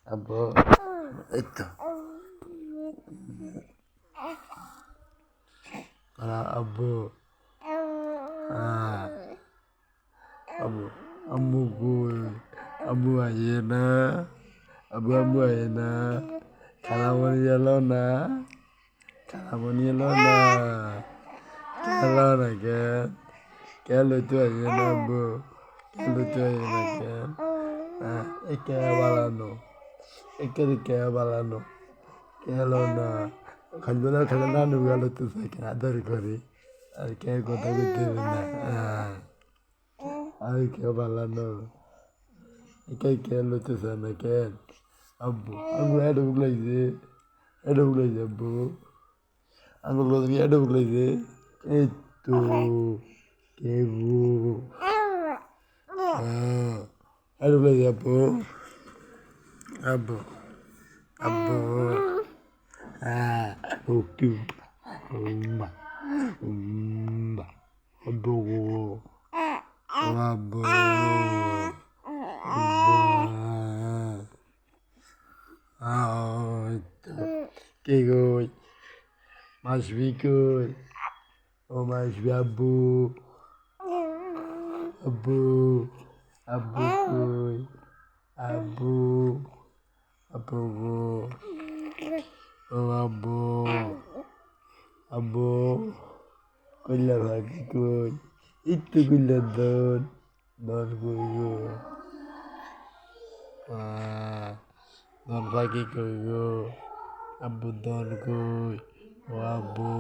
আব্বু এই তো আব্বু আব্বু আম্মু কই আব্বু আইয়ে না আব্বু আইয়ে না খালামণি এলো না খালামণি এলো না এলো না কেন লইতে আইয়ে না আব্বু কেন লইতে আইয়ে না কেন একে বালানো একে কে বালানো কেলো না খালি না খালি নানু গেল তো কেন আদর করে আর কে কথা কইতে না আর কে বালানো একে কে লইতেছে না কেন আব্বু আঙ্গুল এটা বুগলাইছে আব্বু আঙ্গুল এটা বুগলাইছে এই তো কেবু এটা বুগলাইছে আব্বু আব্বু আব্বু ওকে umba abu abu ke koi mas bi koi o mas bi abu abu abu koi abu abu o abu abu kulla bagi koi itu kulla don koi go don bagi koi go abu don koi o abu